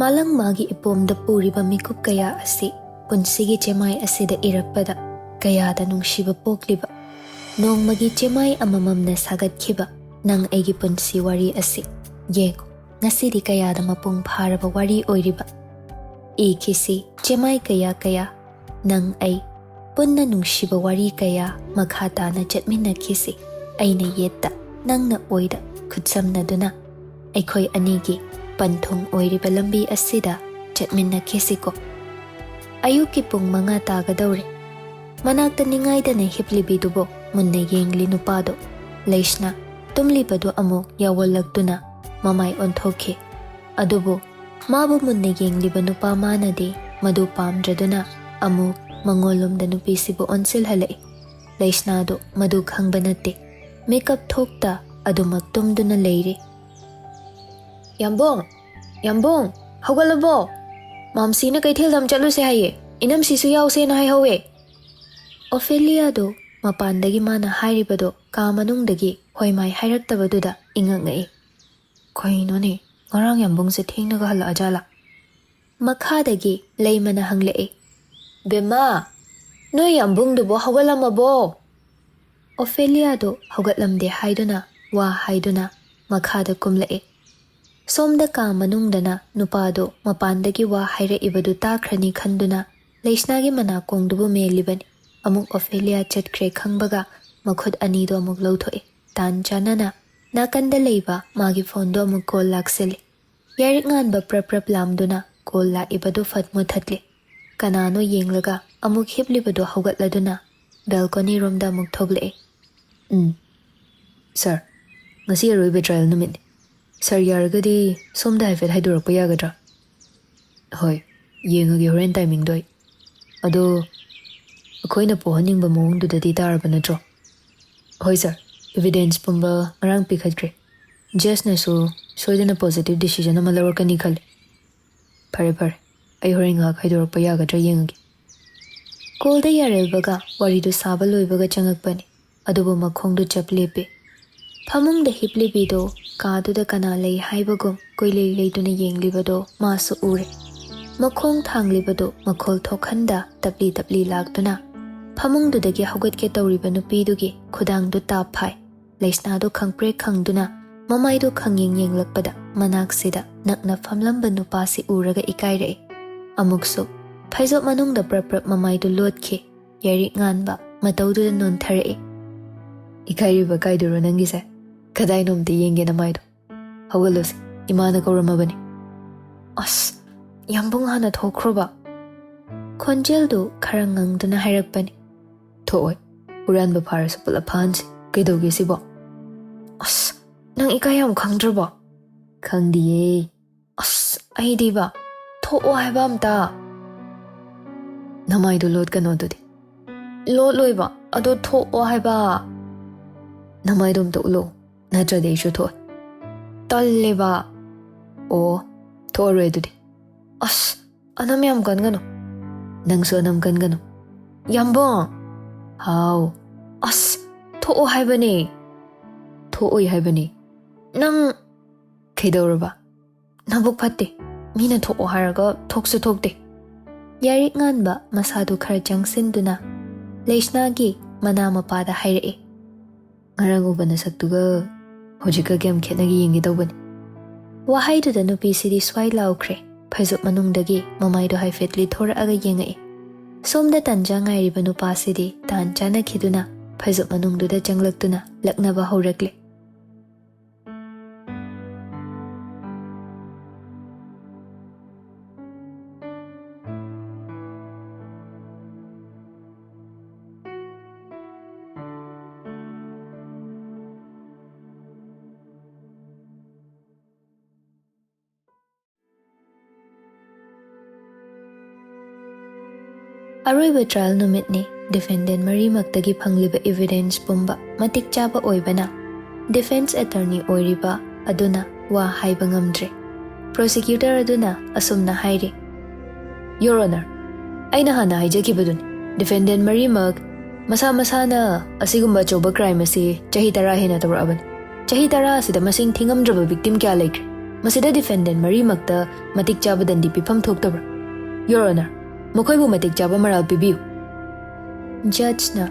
Malang magi ipomda puriba mikup kaya asi punsigi chemai asida irakpada kaya da nungshiba pokliba nong magi chemai amamamna sagatkiba nang aigi punsi wari asi yeko ngasidi kaya da mapung pharaba wari oiriba ikisi chemai kaya nang ai punna nungshiba wari kaya makhata na chatmina kisi aina yetta nangna oida khutsamna duna aikhoi anigi panthong oiriba lambi asida chatmina kisi ko ayuki pung manga tagadawre manakta ningaidana hiplibidubo munna yengli nupado leishna tumlibadu amuk yawalagduna mamai onthoke adubo mabu munna yengliba nupa manadi madu pamdraduna amuk mangolumda nupisibu onsil halai leishna do madu khangba natte makeup thokta adumak tumduna leire yambong hawgalabo mamsina kaithil dam chaluse haye inam sisu yause na hai hawe Ophelia do mapandagi mana hairibado ka manungdagi hoimai hairaktabaduda ingangai koino ne ngarang yambong se thengnaga hala ajala makhadagi leimana hanglei bema no yambong do bo hawgalamabo Ophelia do hawgatlamde haiduna wa haiduna makhada kumlei somda ka manungdana nupado mapandagi wa haira ibadu takrani khanduna leisnagi mana kongdubu melibani amuk Ophelia chatkre khangbaga makhud anido amuk lawthoe tan chanana nakanda leiba magi phone do amuk call laksele yarik ngan ba prap lamduna call la ibadu fatmu thatle kanano yenglaga amuk hiblibadu hawgatladuna balcony room da amuk thogle sir ngasi aroiba trial numit sir yaragadi somda haifet haidorakpa yagadra hoi yengage horen timing doi ado akoina pohaningba mawongdudadi taraba natro hoi sir evidence pumba ngarang pikhatre just na so soidana positive decision ama lawrakani khale phare ai horen ngak haidorakpa yagadra yengage kolda yarelbaga waridu saba loibaga changakpani adubu makhongdu chaplepe phamungda hiplibido kaduda kana lei haibagum koilei leiduna yenglibado masu ure makhong thanglibado makhol thokhanda tapli lagduna phamungdudagi hawgatke tawriba nupidugi khudangdu taphai leisnado khangpre khangduna mamaidu khangyeng yenglakpada manaksida nakna phamlamba nupasi uraga ikairei amuksu phaizop manungda prap mamaidu lotke yari nganba matawduda nontharei ikairiba kaiduro nangise kadai nomte yenge na maido hawgalose imana kauramabani as yambung hana thokroba khonjeldu kharangangduna hairakpani thoi uranba pharasu pula phansi kaidoge sibo as nang ikayam khangdrba khangdiye as aidiba tho haiba amta namaido lot kano dudi lot loiba ado tho haiba namaidom to ulo natrade ishu thoi talleba o thore dudi as anam yam kangano nangso anam kangano yambong how as tho haibani thoi haibani nang kaidoraba nabuk phatte mina tho haraga thoksu thokte yarik nganba masadu khara changsinduna leisnagi mana mapada hairei ngarang ubana saktuga hojika gam khenagi yengi dawbani wahaiduda nupisidi swai laukre phaizop manungdagi mamaido haifetli thoraga yengai somda tanja ngairiba nupasidi tan chana khiduna phaizop manungduda changlaktuna laknaba haurakle Aroiba trial numitni defendant marimaktagi phangliba evidence pumba matik chaba oibana defense attorney oiriba aduna wa haiba ngamdre prosecutor aduna asumna haire your honor aina hana haijakibadun defendant marimak masana asigumba choba crime asi chahi tara hena tawraban chahi tara asida masing thingamdraba victim kya laikre masida defendant marimakta matik chaba dandi pifam thoktabra. Your Honor, makoibu matik chaba maral pibiu. Judge na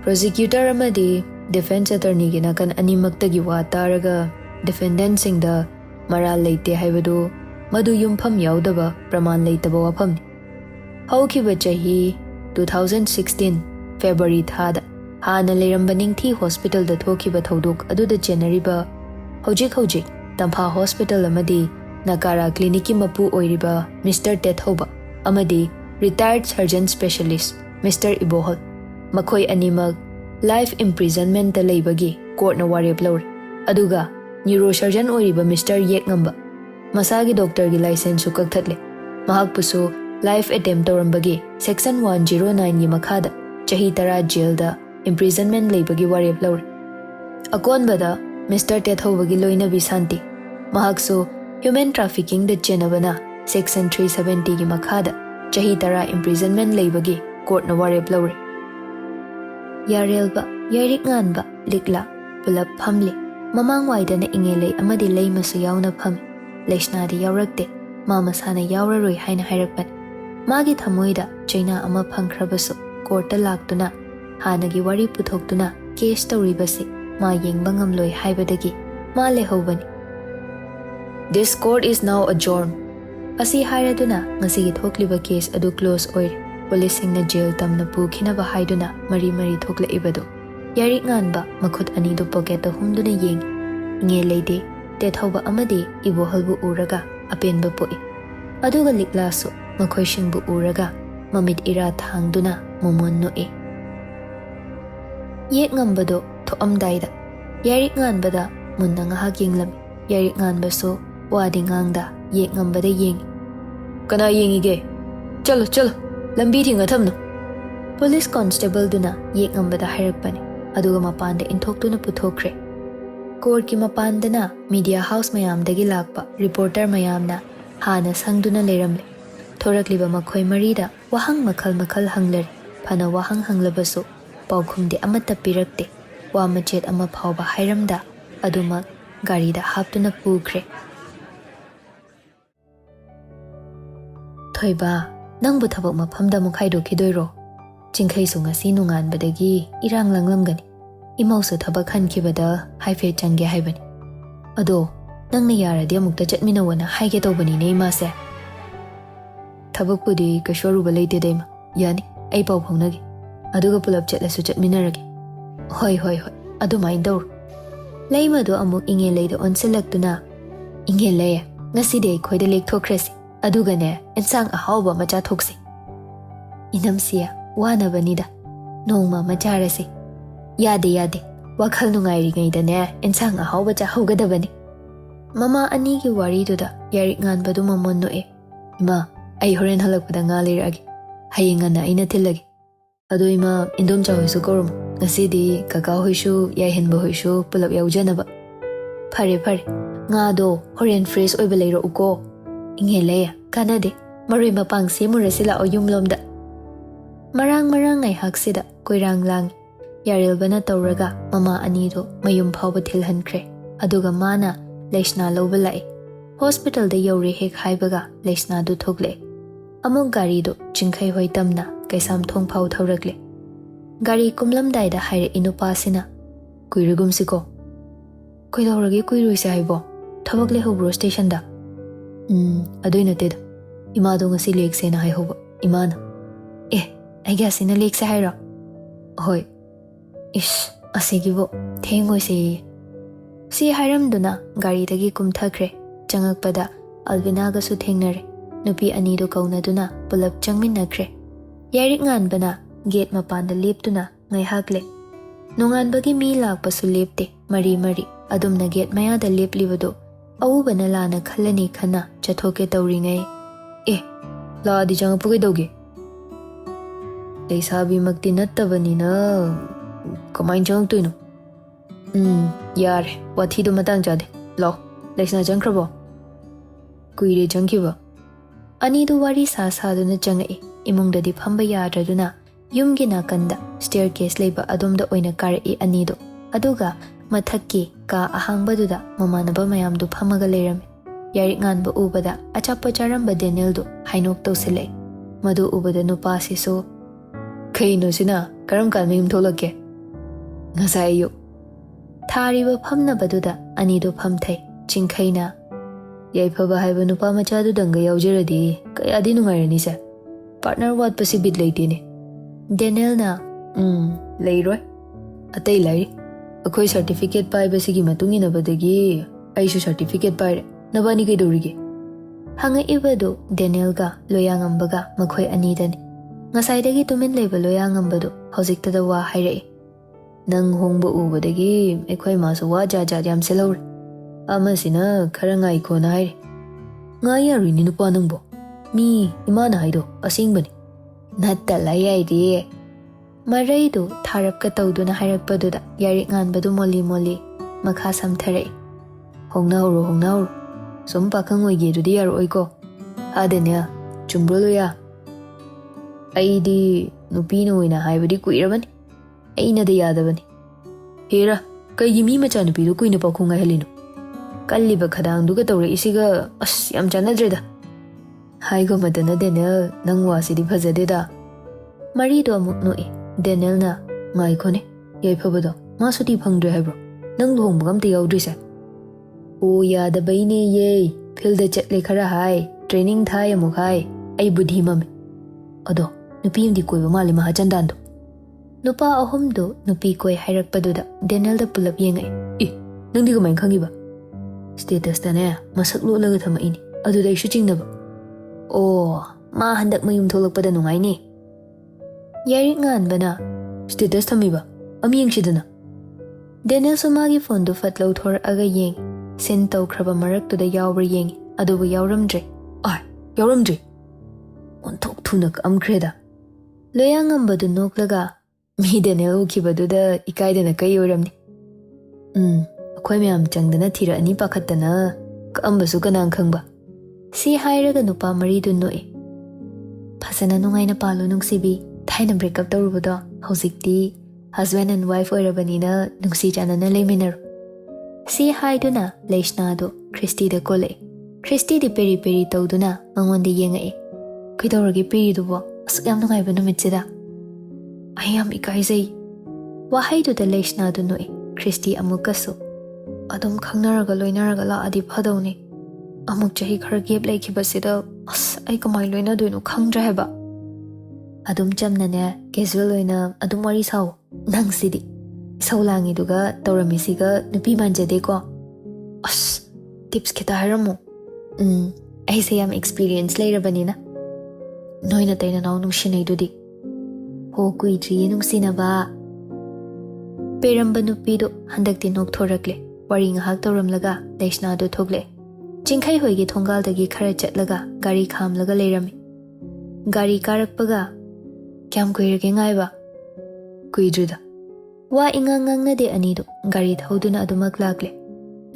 Prosecutor amadi defense attorney gi nakan animaktagi wa taraga defendant singda maral leite haibadu madu yumpham yaudaba praman leitaba wafamni. Haukiba chahi 2016 February thada hana leiramba ningthi hospital da thokiba thodok aduda chenariba hojik Tampha hospital amadi Nakara clinic ki mapu oiriba Mr. Tethoba amadi retired surgeon specialist Mr. Ibohol makhoi animak life imprisonment da leibagi court na warep lawre aduga neurosurgeon oiriba Mr. Yaikhom masagi doctor gi license su kakthatle mahak pusu life attempt tawrambagi section 109 gi makhada chahi tara jail da imprisonment leibagi warep lawre akonbada Mr. Tethoba gi loina bisanti mahakso human trafficking da chenabana section 370 gi makhada chahi tara imprisonment leibagi court na warep lawre Yarelba Yarik nganba likla pulap phamli mamang waidana ingele amadi leimasu yauna phami Leishna di yaurakte mama sana yauraroi haina hairakpan magi thamoida chaina ama phangkhrabasu court laktuna hanagi wari puthoktuna case tawribasi ma yengba ngamloi haibadagi ma lehobani. This court is now adjourned. Asi hairaduna ngasi thokliba case adu close oir police singna jail tamna pukhinaba haiduna mari thokla ibadu Yarik nganba makhut ani do pocket da humduna yeng nge leide Tethoba amadi Iboholbu uraga apenba poi aduga liklasu makhoi singbu uraga mamit ira thangduna momon no e Yaikhom bado thoamdaida Yarik nganbada munna ngahak yenglami Yarik nganbaso wadi ngangda Yaikhom bada yeng kana yengige chalo lambi thinga thamno police constable duna Yaikhom bada hairakpani aduga mapanda inthokduna puthokre court ki mapandana media house mayamdagi lakpa reporter mayamna hana sangduna leiramle thorakliba makhoi marida wahang makhal hanglari phana wahang hanglabasu paukhumde amata pirakte wa machet ama phawba hairamda aduma garida haptuna pukre Thoiba nangbu thabak maphamda mukhaido khidoiro chingkhai su ngasi nunganbadagi irang langlamgani imausu thabak khankibada haife changge haibani ado nangna yaradi amukta chatminawana haige tawbani ne imase thabak pudi kashoruba leite deima yani ai pau phaunagi aduga pulap chatlasu chatminarage hoi adu mai dor leimado amuk inge leida onsilaktuna inge leye ngasi de khoida lek thokrasi aduga ne ensang ahawba macha thoksi inamsia wana banida nongma macharasi yade wakhal nungairi gaida ne ensang ahawba cha hogadabani mama ani ki wari duda Yarik nganbadu mamon no e ima ai horen halakpada nga liragi hayinga na ina tilagi adu ima indom cha hoisu korum ngasidi kaka hoisu yaihenba hoisu pulap yaujanaba phare nga do horen fresh oiba leiro uko inge leya kanade maroi mapang semurasila o yumlomda marang ngai haksida koirang lang Yarilbana tawraga mama anido mayum phawba thilhankre aduga mana Leishna lawba lai hospital da yawri hek haibaga Leishna du thokle amuk gari do chingkhai hoi tamna kaisam thong phau thawrakle gari kumlamdai da haire inupasina kuirugum siko koidawragi kuiruise haibo thabak le hobro station da adoina teda ima do ngasi lekse na hai hoba imana ai ga sina lekse haira hoi ish asigibo thengoi si hairamduna gari dagi kumthakre changakpada Alvina ga su thengnare nupi ani do kaunaduna pulap changminnakre Yarik nganbana gate mapanda leptuna ngai hakle nonganbagi mi lakpa su lepte mari adumna gate maya da leplibado awubana lana khallani khana chathoke tawringai la di jang pugai doge leisabi makti nattabanina kamain jang tuino yare wathi do matang jade lo leisna jangkrabo kuire jangkiba ani du wari sa duna jangai imungdadi phamba yadraduna yumgi nakanda staircase leiba adumda oina kari ani do aduga Mathakki ka ahangbaduda mamanaba mayamdu phamaga leirame. Yarik nganba ubada achapa charamba Daniel do hainok tawsile. Madu ubada nupa siso kaino sina karam kan mayum tholake. Ngasai yo. Thariba phamnabaduda anido phamthai chingkhaina. Yaifaba haiba nupa machadu danga yaujiradi kayadi nungairani sa. Partner wat pasi bid leitine. Daniel na leiroi. Atay lai. Akoy certificate pai basigi matungina badagi aishu certificate pai nabani kay dorige. Hanga ibado Daniel ga loyangambaga makoy anidani. Ngasaydagi tumin leba loyangambado hojiktada wa hairai. Nang hongba ubadagi akoy maso wa jaja yam selawre. Amasina karangai ko na haire. Ngaya rini nupa nangbo. Mi imana haido asingbani. Natalay ay di. Maraido tharap ka tawdo na harakpaduda yarik nganbadu moli makha samtharai. Hongnauro. Som pakang oige dudi yaro oiko. Adanya chumbro loya. Aidi nupino ina haibadi kuirabani. Aina da yadabani. Hera kay mi macha nupido kuina pakunga helino. Kalliba khadang duga tawre isiga as yam chanadreda. Haigo madana Daniel nang wasidi phajadeda. Marido amuk noi. Daniel na ngai khone yaifabado ma suti phangdre haibro nang luhongba amte yaudrise. O yada baine ye field chatle khara hai training thai amuk hai ai budhi mame. Ado nupi amdi koiba male ma hajandan do. Nupa ahum do nupi koi hairakpaduda Daniel da pulap yengai. Nangdi kamay khangiba. Status ta ne masak lolaga thamaini aduda isu chingnaba. Oh ma handak mayum tholakpada nungai ni. Yarik nganbana status thamiba amyeng sidana. Daniel sumagi phone do fatlo thor aga yeng sen tawkhraba maraktuda yawbra yeng adubu yawramdre. Yawramdre. Onthok thunak amkreda. Loyangambadu noklaga mi Daniel ukibaduda ikaidana kai yoramni. Akoy mayam changdana thira ani pakhattana kaambasu kanang khangba. Si hairaga nupa maridu noi. Phasana nungaina palo nungsibi. Thaina break up tawrubado hojikti husband and wife oirabanina nungsi janana leminaro. Si haiduna Leishna do Christy da kole. Christy di peri tawduna mangonde yengai. Kaidawrage peri dubo asuk yam nungaiba numitsida. Ay yam ikaizai. Wahaidu da Leishna do noi Christy amukasu. Adum khangnaraga loinaraga la adi phadawni. Amuk chahi khara gap laikhibasida as ay kamay loina doino khangdra heba. Adum chamnane casual oina adum wari saw nang sidi saulangi duga tawramisiga nupi manjade ko as tips kita haramo ay sayam experience lairabanina noina tayna naw nung shinay dudi ho kuidri nung sinaba peramba nupi do handak tinok thorakle wari ngahak tawramlaga Leishna do thogle chingkhai hoigi thongal dagi khara chatlaga gari khamlaga leirami gari karakpaga Kyam kuirage ngaiba kuidrida wa ingangang na de anido gari thauduna adumak lakle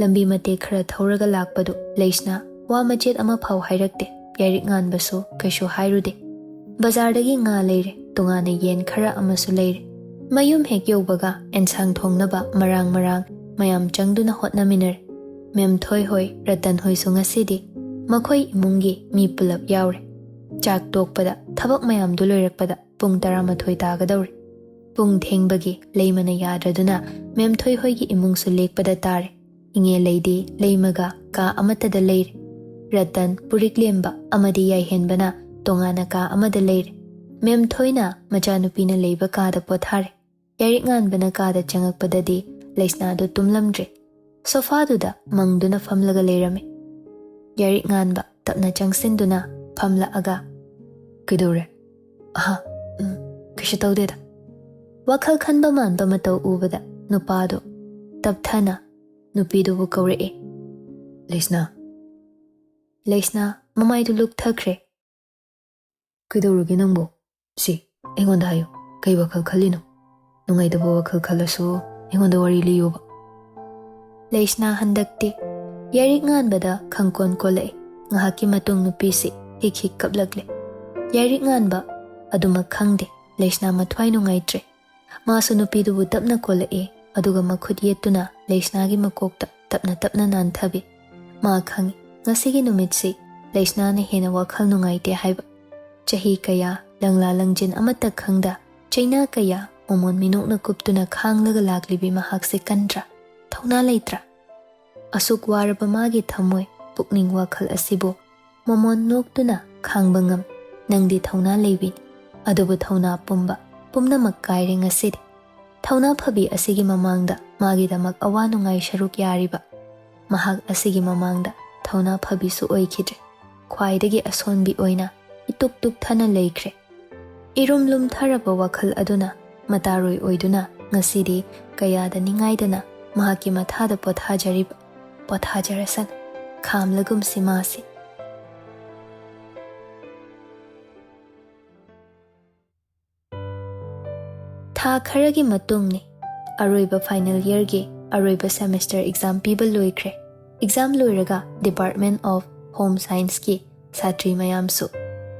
lambi mate khara thauraga lakpadu Leishna wa machet ama phau hairakte yarik nganbasu kaishu hairude bazar dagi nga leire tungane yen khara amasu leire mayum hek yobaga ensang thongnaba marang mayam changduna hotnaminar mem thoi hoi ratan hoi sunga sidi makhoi imungi mi pulap yaure chak tokpada thabak mayam du loirakpada pung 12 tagadawri pung thengbagi leimana yadraduna mem thoi hoigi imungsu lekpada tare inge leidi leimaga ka amatada leire ratan purik lemba amadi yai henbana tongana ka amada leire mem thoina machanupina leiba ka da pothare yarik nganbana ka da changakpadadi Leishna do tumlamdre sofa duda mangduna famlaga leirame yarik nganba tapna changsinduna famla aga kidore Kisha tawdeda. Wakhal khanba manba mataw ubada nupado tapthana nupido bu kawre. Leishna mamai du luk thakre. Kidawrugi nangbo si engonda hayo kai wakhal khalino nungai da wakhal khalasu engonda wari liyoba. Leishna handakti yarik nganbada khangkon kolai ngahaki matung nupisi hik kaplagle. Yarik nganba aduma khangde Leishna mathwai nungaitre masu nupidu bu tapna kolai ꯑꯗꯨꯒ ꯃꯈꯨꯠ ꯌꯦꯠꯇꯨꯅ ꯂꯩꯁꯅꯥꯒꯤ ꯃꯀꯣꯛꯇ ꯇꯞꯅ ꯇꯞꯅ ꯅꯥꯟꯊꯕꯤ꯫ ꯃꯥ ꯈꯪꯏ ꯉꯁꯤꯒꯤ ꯅꯨꯃꯤꯠꯁꯤ ꯂꯩꯁꯅꯥꯅ ꯍꯦꯟꯅ ꯋꯥꯈꯜ ꯅꯨꯡꯉꯥꯏꯇꯦ ꯍꯥꯏꯕ꯫ ꯆꯍꯤ ꯀꯌꯥ ꯂꯪꯂꯥ ꯂꯪꯖꯤꯟ ꯑꯃꯠꯇ ꯈꯪꯗ ꯆꯩꯅꯥ ꯀꯌꯥ ꯃꯃꯣꯟ ꯃꯤꯅꯣꯛꯅ ꯀꯨꯞꯇꯨꯅ ꯈꯥꯡꯂꯒ ꯂꯥꯛꯂꯤꯕꯤ ꯃꯍꯥꯛꯁꯦ ꯀꯟꯗ꯭ꯔꯥ, ꯊꯧꯅꯥ ꯂꯩꯇ꯭ꯔꯥ? ꯑꯁꯨꯛ ꯋꯥꯔꯕ ꯃꯥꯒꯤ ꯊꯃꯣꯏ ꯄꯨꯛꯅꯤꯡ ꯋꯥꯈꯜ ꯑꯁꯤꯕꯨ ꯃꯃꯣꯟ ꯅꯣꯛꯇꯨꯅ ꯈꯥꯡꯕ ꯉꯝ꯫ ꯅꯪꯗꯤ ꯊꯧꯅꯥ ꯂꯩꯕꯤꯅꯤ, ꯑꯗꯨꯕꯨ ꯊꯧꯅꯥ ꯄꯨꯝꯅꯃꯛ ꯀꯥꯏꯔꯦ ꯉꯁꯤꯗꯤ꯫ ꯊꯧꯅꯥ ꯐꯕꯤ ꯑꯁꯤꯒꯤ ꯃꯃꯥꯡꯗ ꯃꯥꯒꯤꯗꯃꯛ ꯑꯋꯥ ꯅꯨꯡꯉꯥꯏ ꯁꯔꯨꯛ ꯌꯥꯔꯤꯕ ꯃꯍꯥꯛ ꯑꯁꯤꯒꯤ ꯃꯃꯥꯡꯗ ꯊꯧꯅꯥ ꯐꯕꯤꯁꯨ ꯑꯣꯏꯈꯤꯗ꯭ꯔꯦ꯫ ꯈ꯭ꯋꯥꯏꯗꯒꯤ ꯑꯁꯣꯟꯕꯤ ꯑꯣꯏꯅ ꯏꯇꯨꯛ ꯇꯨꯛꯊꯅ ꯂꯩꯈ꯭ꯔꯦ꯫ ꯏꯔꯨꯝ ꯂꯨꯝꯊꯔꯕ ꯋꯥꯈꯜ ꯑꯗꯨꯅ ꯃꯇꯥꯔꯣꯏ ꯑꯣꯏꯗꯨꯅ ꯉꯁꯤꯗꯤ ꯀꯌꯥꯗ ꯅꯤꯡꯉꯥꯏꯗꯅ ꯃꯍꯥꯛꯀꯤ ꯃꯊꯥꯗ ꯄꯣꯊꯥꯖꯔꯤꯕ꯫ ꯄꯣꯊꯥꯖꯔꯁꯅꯨ, ꯈꯥꯝꯂꯒꯨꯝꯁꯤ ꯃꯥꯁꯤ꯫ ꯊꯥ ꯈꯔꯒꯤ ꯃꯇꯨꯡꯅꯤ꯫ ꯑꯔꯣꯏꯕ ꯐꯥꯏꯅꯦꯜ ꯌꯔꯒꯤ ꯑꯔꯣꯏꯕ ꯁꯦꯃꯤꯁꯇꯔ ꯑꯦꯛꯖꯥꯝ ꯄꯤꯕ ꯂꯣꯏꯈ꯭ꯔꯦ꯫ ꯑꯦꯛꯖꯥꯝ ꯂꯣꯏꯔꯒ ꯗꯤꯄꯥꯔꯠꯃꯦꯟ ꯑꯣꯐ ꯍꯣꯝ ꯁꯥꯏꯟꯁꯀꯤ ꯁꯥꯇ꯭ꯔꯤ ꯃꯌꯥꯝꯁꯨ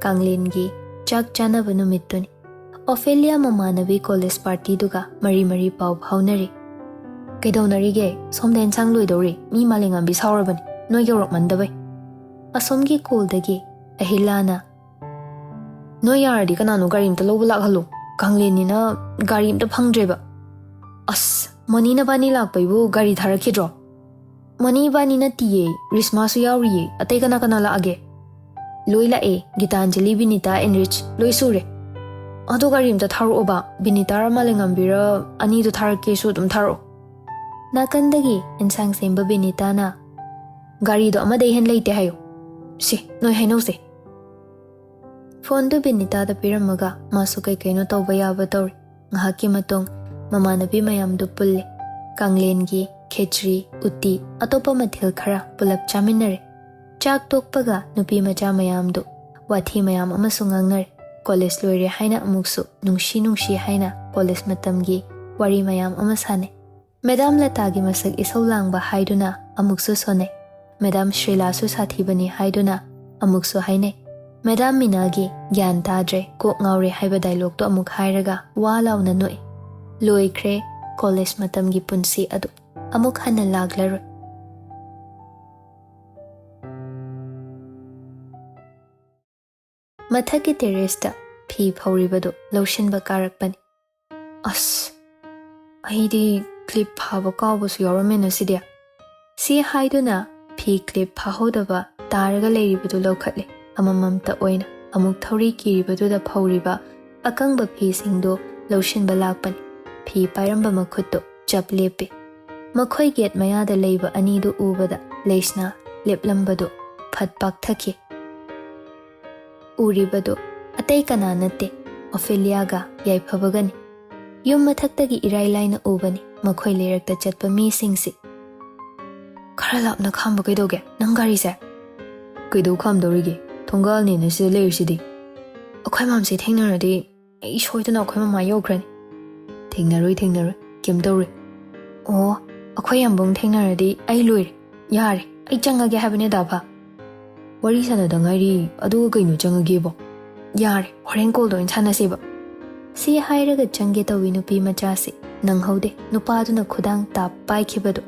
ꯀꯥꯡꯂꯦꯟꯒꯤ ꯆꯥꯛ ꯆꯥꯅꯕ ꯅꯨꯃꯤꯠꯇꯨꯅꯤ꯫ ꯑꯣꯐꯦꯂꯤꯌꯥ ꯃꯃꯥꯟꯅꯕꯤ ꯀꯣꯂꯦꯖ ꯄꯥꯔꯇꯤꯗꯨꯒ ꯃꯔꯤ ꯄꯥꯎ ꯐꯥꯎꯅꯔꯤ꯫ ꯀꯩꯗꯧꯅꯔꯤꯒꯦ? ꯁꯣꯝꯗ ꯑꯦꯟꯁꯥꯡ ꯂꯣꯏꯗꯧꯔꯤ, ꯃꯤ ꯃꯥꯂꯦꯝꯉꯥꯟꯕꯤ ꯁꯥꯎꯔꯕꯅꯤ, ꯅꯣꯏ ꯌꯧꯔꯛꯃꯟꯗꯕꯩ꯫ ꯑꯁꯣꯝꯒꯤ ꯀꯣꯜꯗꯒꯤ ꯑꯍꯤꯂꯥꯅ, ꯅꯣꯏ ꯌꯥꯔꯗꯤ ꯀꯅꯥꯅꯣ ꯒꯥꯔꯤ ꯑꯝꯇ ꯂꯧꯕ ꯂꯥꯛꯍꯜꯂꯨ, ꯀꯥꯡꯂꯦꯟꯅꯤꯅ ꯒꯥꯔꯤ ꯑꯝꯇ ꯐꯪꯗ꯭ꯔꯦꯕ꯫ ꯑꯁ, ꯃꯣꯅꯤ ꯅꯕꯥꯅꯤ ꯂꯥꯛꯄꯩꯕꯨ ꯒꯥꯔꯤ ꯊꯥꯔꯛꯈꯤꯗ꯭ꯔꯣ? ꯃꯣꯅꯤ ꯏꯕꯥꯅꯤ ꯅꯠꯇꯤꯌꯦ, ꯔꯤꯁꯃꯥꯁꯨ ꯌꯥꯎꯔꯤꯌꯦ, ꯑꯇꯩ ꯀꯅꯥ ꯀꯅꯥ ꯂꯥꯛꯑꯒꯦ? ꯂꯣꯏ ꯂꯥꯛꯑꯦ, ꯒꯤꯇꯥꯟꯖꯂꯤ, ꯕꯤꯅꯤꯇꯥ, ꯑꯦꯟꯔꯤꯆ ꯂꯣꯏ ꯁꯨꯔꯦ꯫ ꯑꯗꯣ ꯒꯥꯔꯤ ꯑꯝꯇ ꯊꯥꯔꯛꯑꯣꯕ, ꯕꯤꯅꯤꯇꯥꯔ ꯃꯥꯂꯦꯝꯉꯥꯟꯕꯤꯔ ꯑꯅꯤꯗꯣ ꯊꯥꯔꯛꯀꯦꯁꯨ ꯑꯗꯨꯝ ꯊꯥꯔꯛꯑꯣ꯫ ꯅꯥꯀꯟꯗꯒꯤ ꯑꯦꯟꯁꯥꯡ ꯁꯦꯝꯕ ꯕꯤꯅꯤꯇꯥꯅ, ꯒꯥꯔꯤꯗꯣ ꯑꯃꯗꯩ ꯍꯦꯟ ꯂꯩꯇꯦ ꯍꯥꯏꯌꯨ꯫ ꯁꯤ ꯅꯣꯏ ꯍꯥꯏꯅꯧꯁꯦ꯫ ꯐꯣꯟꯗꯨ ꯕꯤꯅꯤꯇꯥꯗ ꯄꯤꯔꯝꯃꯒ ꯃꯥꯁꯨ ꯀꯩꯀꯩꯅꯣ ꯇꯧꯕ ꯌꯥꯕ ꯇꯧꯔꯤ꯫ ꯉꯥꯏꯍꯥꯛꯀꯤ ꯃꯇꯨꯡ ꯃꯃꯥꯟꯅꯕꯤ ꯃꯌꯥꯝꯗꯨ ꯄꯨꯜꯂꯤ꯫ ꯀꯥꯡꯂꯦꯟꯒꯤ ꯈꯦꯆ꯭ꯔꯤ, ꯎꯇꯤ, ꯑꯇꯣꯞꯄ ꯃꯊꯦꯜ ꯈꯔ ꯄꯨꯂꯞ ꯆꯥꯃꯤꯟꯅꯔꯦ꯫ ꯆꯥꯛ ꯇꯣꯛꯄꯒ ꯅꯨꯄꯤ ꯃꯆꯥ ꯃꯌꯥꯝꯗꯨ ꯋꯥꯊꯤ ꯃꯌꯥꯝ ꯑꯃꯁꯨ ꯉꯥꯡꯅꯔꯦ꯫ ꯀꯣꯂꯦꯖ ꯂꯣꯏꯔꯦ ꯍꯥꯏꯅ ꯑꯃꯨꯛꯁꯨ ꯅꯨꯡꯁꯤ ꯍꯥꯏꯅ ꯀꯣꯂꯦꯖ ꯃꯇꯝꯒꯤ ꯋꯥꯔꯤ ꯃꯌꯥꯝ ꯑꯃ ꯁꯥꯟꯅꯩ꯫ ꯃꯦꯗꯥꯝ ꯂꯇꯥꯒꯤ ꯃꯁꯛ ꯏꯁꯧ ꯂꯥꯡꯕ ꯍꯥꯏꯗꯨꯅ ꯑꯃꯨꯛꯁꯨ ꯁꯣꯟꯅꯩ꯫ ꯃꯦꯗꯥꯝ ꯁ꯭ꯔꯤꯂꯥꯁꯨ ꯁꯥꯊꯤꯕꯅꯤ ꯍꯥꯏꯗꯨꯅ ꯑꯃꯨꯛꯁꯨ ꯍꯥꯏꯅꯩ꯫ ꯃꯦꯗꯥꯝ ꯃꯤꯅꯥꯒꯤ ꯒ꯭ꯌꯥꯟ ꯇꯥꯗ꯭ꯔꯦ, ꯀꯣꯛ ꯉꯥꯎꯔꯦ ꯍꯥꯏꯕ ꯗꯥꯏꯂꯣꯛꯇꯣ ꯑꯃꯨꯛ ꯍꯥꯏꯔꯒ ꯋꯥ ꯂꯥꯎꯅ ꯅꯣꯛꯏ꯫ ꯂꯣꯏꯈ꯭ꯔꯦ ꯀꯣꯂꯦꯖ ꯃꯇꯝꯒꯤ ꯄꯨꯟꯁꯤ ꯑꯗꯨ, ꯑꯃꯨꯛ ꯍꯟꯅ ꯂꯥꯛꯂꯔꯣꯏ꯫ ꯃꯊꯛꯀꯤ ꯇꯦꯔꯦꯁꯇ ꯐꯤ ꯐꯧꯔꯤꯕꯗꯨ ꯂꯧꯁꯤꯟꯕ ꯀꯥꯔꯛꯄꯅꯤ꯫ ꯑꯁ, ꯑꯩꯗꯤ ꯀ꯭ꯂꯤꯞ ꯐꯥꯕ ꯀꯥꯎꯕꯁꯨ ꯌꯥꯎꯔꯝꯃꯦꯅ ꯁꯤꯗꯤ꯫ ꯁꯤ ꯍꯥꯏꯗꯨꯅ ꯐꯤ ꯀ꯭ꯂꯤꯞ ꯐꯥꯍꯧꯗꯕ ꯇꯥꯔꯒ ꯂꯩꯔꯤꯕꯗꯨ ꯂꯧꯈꯠꯂꯤ꯫ ꯑꯃꯃꯝꯇ ꯑꯣꯏꯅ ꯑꯃꯨꯛ ꯊꯧꯔꯤ ꯀꯤꯔꯤꯕꯗꯨꯗ ꯐꯧꯔꯤꯕ ꯑꯀꯪꯕ ꯐꯤꯁꯤꯡꯗꯨ ꯂꯧꯁꯤꯟꯕ ꯂꯥꯛꯄꯅꯤ꯫ ꯐꯤ ꯄꯥꯏꯔꯝꯕ ꯃꯈꯨꯠꯇꯨ ꯆꯞ ꯂꯦꯞꯄꯤ꯫ ꯃꯈꯣꯏ ꯒꯦꯠ ꯃꯌꯥꯗ ꯂꯩꯕ ꯑꯅꯤꯗꯨ ꯎꯕꯗ ꯂꯩꯁꯅꯥ ꯂꯦꯞꯂꯝꯕꯗꯨ ꯐꯠ ꯄꯥꯛꯊꯈꯤ꯫ ꯎꯔꯤꯕꯗꯨ ꯑꯇꯩ ꯀꯅꯥ ꯅꯠꯇꯦ, ꯑꯣꯐꯦꯂꯤꯌꯥꯒ ꯌꯥꯏꯐꯕꯒꯅꯤ꯫ ꯌꯨꯝ ꯃꯊꯛꯇꯒꯤ ꯏꯔꯥꯏ ꯂꯥꯏꯅ ꯎꯕꯅꯤ ꯃꯈꯣꯏ ꯂꯩꯔꯛꯇ ꯆꯠꯄ ꯃꯤꯁꯤꯡꯁꯤ꯫ ꯈꯔ ꯂꯥꯞꯅ ꯈꯥꯝꯕ ꯀꯩꯗꯧꯒꯦ ꯅꯪ ꯒꯥꯔꯤꯁꯦ? ꯀꯩꯗꯧ ꯈꯥꯝꯗꯧꯔꯤꯒꯦ, ꯊꯣꯡꯒꯥꯜꯅꯦꯅ ꯁꯤꯗ ꯂꯩꯔꯤꯁꯤꯗꯤ꯫ ꯑꯩꯈꯣꯏ ꯃꯥꯝꯁꯦ ꯊꯦꯡꯅꯔꯗꯤ ꯑꯩ ꯁꯣꯏꯗꯅ ꯑꯩꯈꯣꯏ ꯃꯃꯥ ꯌꯧꯈ꯭ꯔꯅꯤ꯫ ꯊꯦꯡꯅꯔꯣꯏ, ꯀꯩꯝ ꯇꯧꯔꯣꯏ꯫ ꯑꯣ, ꯑꯩꯈꯣꯏ ꯌꯥꯝꯕꯨꯡ ꯊꯦꯡꯅꯔꯗꯤ ꯑꯩ ꯂꯣꯏꯔꯦ꯫ ꯌꯥꯔꯦ, ꯑꯩ ꯆꯪꯉꯒꯦ ꯍꯥꯏꯕꯅꯦ ꯗꯥꯐꯥ꯫ ꯋꯥꯔꯤ ꯁꯥꯟꯅꯗ ꯉꯥꯏꯔꯤ, ꯑꯗꯨꯒ ꯀꯩꯅꯣ ꯆꯪꯉꯒꯦꯕꯣ? ꯌꯥꯔꯦ, ꯍꯣꯔꯦꯟ ꯀꯣꯜꯗ ꯑꯣꯏꯅ ꯁꯥꯟꯅꯁꯦꯕ꯫ ꯁꯤ ꯍꯥꯏꯔꯒ ꯆꯪꯒꯦ ꯇꯧꯏ ꯅꯨꯄꯤ ꯃꯆꯥꯁꯤ, ꯅꯪꯍꯧꯗꯦ ꯅꯨꯄꯥꯗꯨꯅ ꯈꯨꯗꯥꯡ ꯇꯥꯞ ꯄꯥꯏꯈꯤꯕꯗꯨ꯫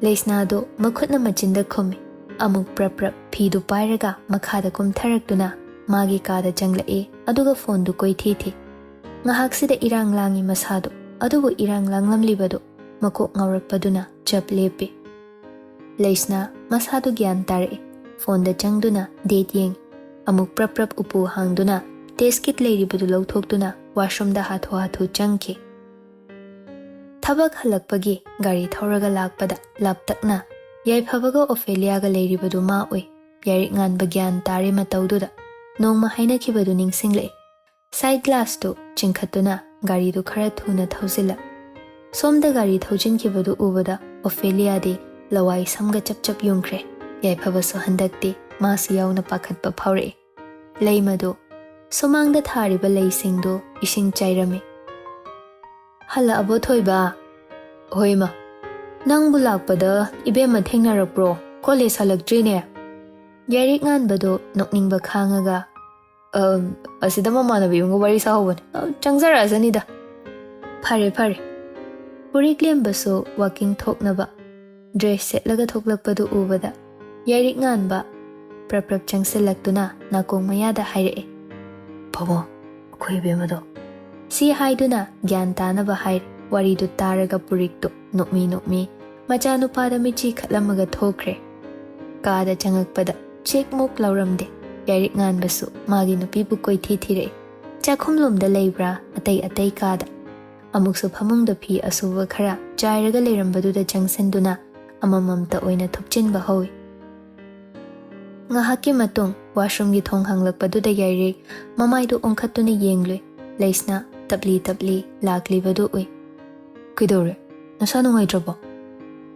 ꯂꯩꯁꯅꯥꯗꯣ ꯃꯈꯨꯠꯅ ꯃꯆꯤꯟꯗ ꯈꯨꯝꯃꯤ꯫ ꯑꯃꯨꯛ ꯄ꯭ꯔꯞ ꯐꯤꯗꯨ ꯄꯥꯏꯔꯒ ꯃꯈꯥꯗ ꯀꯨꯝꯊꯔꯛꯇꯨꯅ ꯃꯥꯒꯤ ꯀꯥꯗ ꯆꯪꯂꯛꯏ, ꯑꯗꯨꯒ ꯐꯣꯟꯗꯨ ꯀꯣꯏꯊꯤ꯫ ꯉꯥꯏꯍꯥꯛꯁꯤꯗ ꯏꯔꯥꯡ ꯂꯥꯡꯉꯤ ꯃꯁꯥꯗꯣ, ꯑꯗꯨꯕꯨ ꯏꯔꯥꯡ ꯂꯥꯡꯂꯝꯂꯤꯕꯗꯨ ꯃꯀꯣꯛ ꯉꯥꯎꯔꯛꯄꯗꯨꯅ ꯆꯞ ꯂꯦꯞꯄꯤ꯫ ꯂꯩꯁꯅꯥ ꯃꯁꯥꯗꯨ ꯒ꯭ꯌꯥꯟ ꯇꯥꯔꯛꯏ꯫ ꯐꯣꯟꯗ ꯆꯪꯗꯨꯅ ꯗꯦꯠ ꯌꯦꯡꯉꯤ꯫ ꯑꯃꯨꯛ ꯄ꯭ꯔꯞ ꯎꯄꯨ ꯍꯥꯡꯗꯨꯅ ꯇꯦꯁ ꯀꯤꯠ ꯂꯩꯔꯤꯕꯗꯨ ꯂꯧꯊꯣꯛꯇꯨꯅ ꯋꯥꯁꯔꯨꯝꯗ ꯍꯥꯊꯨ ꯆꯪꯈꯤ꯫ ꯊꯕꯛ ꯍꯜꯂꯛꯄꯒꯤ ꯒꯥꯔꯤ ꯊꯧꯔꯒ ꯂꯥꯛꯄꯗ ꯂꯥꯞꯇꯛꯅ ꯌꯥꯏꯐꯕꯒ ꯑꯣꯐꯦꯂꯤꯌꯥꯒ ꯂꯩꯔꯤꯕꯗꯨ ꯃꯥ ꯎꯏ꯫ ꯌꯥꯏꯔꯤꯛ ꯉꯥꯟꯕ ꯒ꯭ꯌꯥꯟ ꯇꯥꯔꯤ ꯃꯇꯧꯗꯨꯗ ꯅꯣꯡꯃ ꯍꯥꯏꯅꯈꯤꯕꯗꯨ ꯅꯤꯡꯁꯤꯡꯂꯛꯏ꯫ ꯁꯥꯏꯠ ꯒ꯭ꯂꯥꯁꯇꯨ ꯆꯤꯡꯈꯠꯇꯨꯅ ꯒꯥꯔꯤꯗꯨ ꯈꯔ ꯊꯨꯅ ꯊꯧꯖꯤꯜꯂ꯫ ꯁꯣꯝꯗ ꯒꯥꯔꯤ ꯊꯧꯖꯤꯟꯈꯤꯕꯗꯨ ꯎꯕꯗ ꯑꯣꯐꯦꯂꯤꯌꯥꯗꯤ ꯂꯋꯥꯏ ꯁꯝꯒ ꯆꯞ ꯌꯨꯡꯈ꯭ꯔꯦ꯫ ꯌꯥꯏꯐꯕꯁꯨ ꯍꯟꯗꯛꯇꯤ ꯃꯥꯁꯨ ꯌꯥꯎꯅ ꯄꯥꯈꯠꯄ ꯐꯥꯎꯔꯛꯏ꯫ ꯂꯩ ꯃꯗꯨ ꯁꯨꯃꯥꯡꯗ ꯊꯥꯔꯤꯕ ꯂꯩꯁꯤꯡꯗꯨ ꯏꯁꯤꯡ ꯆꯥꯏꯔꯝꯃꯤ꯫ ꯍꯜꯂꯛꯑꯕꯣ ꯊꯣꯏꯕ? ꯍꯣꯏ ꯃꯥ꯫ ꯅꯪꯕꯨ ꯂꯥꯛꯄꯗ ꯏꯕꯦꯝꯃ ꯊꯦꯡꯅꯔꯛꯄ꯭ꯔꯣ? ꯀꯣꯂꯦꯖ ꯍꯜꯂꯛꯇ꯭ꯔꯤꯅꯦ꯫ ꯌꯥꯏꯔꯤꯛ ꯉꯥꯟꯕꯗꯣ ꯅꯣꯛꯅꯤꯡꯕ ꯈꯥꯡꯉꯒ, ꯑꯁꯤꯗ ꯃꯃꯥꯟꯅꯕꯤ ꯑꯃꯒ ꯋꯥꯔꯤ ꯁꯥꯍꯧꯕꯅꯦ, ꯆꯪꯖꯔꯛꯑꯁꯅꯤꯗ꯫ ꯐꯔꯦ꯫ Purik lembasu walking thoknaba dress setlaga thoklakpadu ubada yarik nganba prap changsilaktuna nakong mayada haire Pabo, ako'y bemado. si haiduna gyan tanaba hair waridu taraga purikto nokmi machanupada michi khatlamaga thokre kada changakpada chek mok lauramde yarik nganbasu magi nupibu koithi thire chakhumlomda leibra atai kada amuksu phamungda phi asuwa khara chairaga leirambaduda changsenduna amamamta oina thupchinba howi ngahaki matung washroom gi thong hanglakpaduda yairik mamaidu ongkhatuna yengloi leisna tabli laklibadu ui Kidore, nasa nungaidrabo?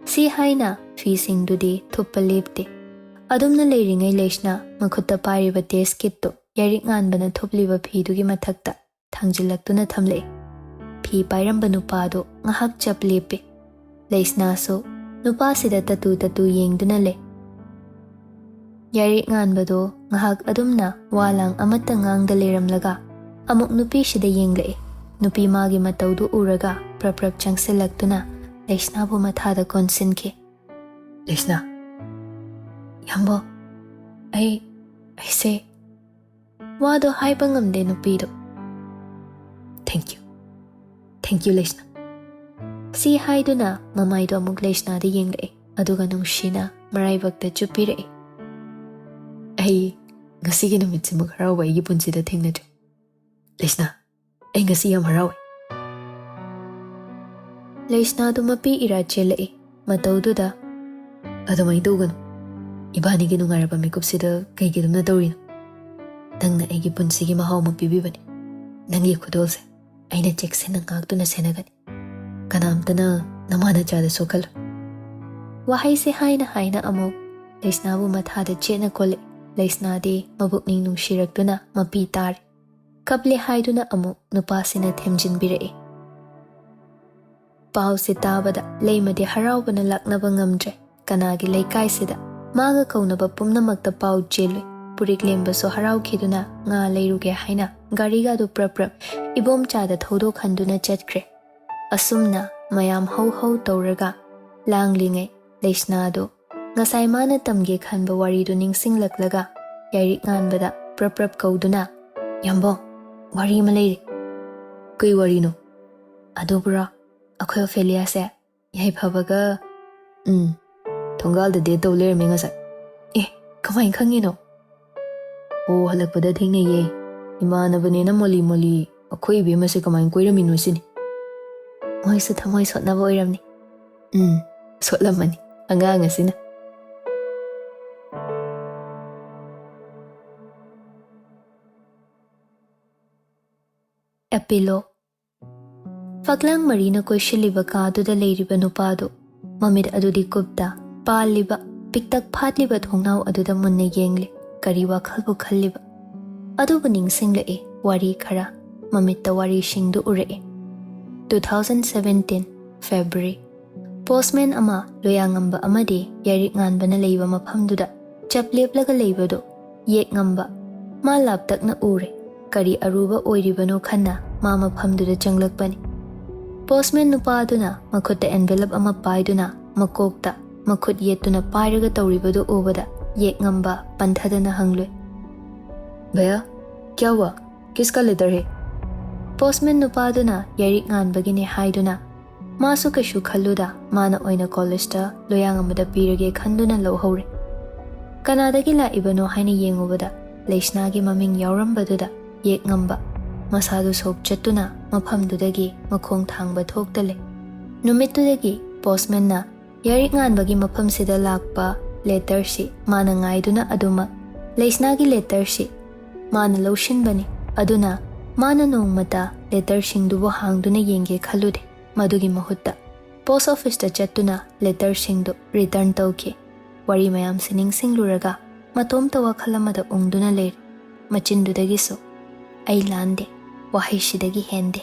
si haina fi singdudi thuppa lepte adumna leiringai leisna makhutta pairiba test kit to yarik nganbana thupliba phidugi mathakta thangjilaktuna thamle phi pairamba nupado ngahak chap lepe leisna so nupa sida tatu yengduna le yarik nganbado ngahak adumna walang amatta ngangda leramlaga amuk nupi sida yengle nupi magi mataudu uraga prap changsilaktuna leisna bu mathada konsinke Leisna. Yambo, ai se wado haiba ngamde nupido thank you, Leisna. si haiduna mamaido amuk leisna da yengle aduga nungshina maraibakta chupire Ay, ngasigi numitsi magharawa igi punsida thengnadri. Leisna, ay ngasi yam harawi. leisna du mapi ira chele mataududa Adamai tugano. Ibani gi nungaraba mikupsida kaigi dumna tawrino. Nangna aigi punsigi mahau mapibibani. Nangi khudolse aina cheksena ngaaktuna senagani. Kanamtana namana chada sokalo. wahai se haina amuk leisna bu mathada chena kole leisna de mabukning nungshiraktuna mapi tar kable haiduna amuk nupasina themjinbire pau se tabada leimade haraubana laknaba ngamdre kanagi leikai sida maga kaunaba pumnamakta pau chelui purik lemba so harau khiduna nga leiruge haina gariga du prap ibom chada thodo khanduna chatkre asumna mayam hau tawraga langlingai leisna do ngasai mana tamge khanba wari du ningsinglaklaga yarik nganbada prap kauduna Yambo, wari malay. Kay wari no. Adobra, ako'y Ophelia se. Yay pabaga. Tonggal da de daw ler minga sa. Kamain kangi no. O halagpada tingna ye. Imana ba na moli. Ako'y bima se kamain ko'y ramin wasin. Moy sa thamoi sot na boy ramni. Sot laman. Ang sina. Epilo Faglang marina ko shiliba kaduda leiriba nupado mamid adudi kubda paliba piktak phatliba thongnaw aduda munne yengle kari wakhalbu khalliba adubu ningsingla wari khara mamitta wari shingdu ure 2017 February Postman ama loyangamba amadi yarik nganbana leiba maphamduda chapleplaga leibado yek ngamba ma laptakna ure kari aruba oiribano khanna mama phamduda changlakpani postman nupaduna makhutta envelope ama paiduna makokta makhut yetuna pairaga tawribadu obada yek ngamba panthadana hangloi Bhaiya, kya hua? Kiska letter hai? postman nupaduna yarik nganbagine haiduna masu kashu khalluda mana oina college ta loyang amada pirage khanduna lohore kanadagi la ibano haini yengubada leisna gi maming yaurambaduda yek ngamba masadu sop chatuna maphamdudagi makhong thangba thoktale numitudagi postman na yarik nganbagi mapham sida lakpa letter si mana ngaiduna aduma leisna gi letter si mana loshin bani aduna mana nongmata letter singdubo hangduna yenge khalude madugi mahutta post office ta chatuna letter singdu return tawke wari mayam sining singluraga matom tawa khalamada ongduna le machindudagi so ai lande wahai shidagi hende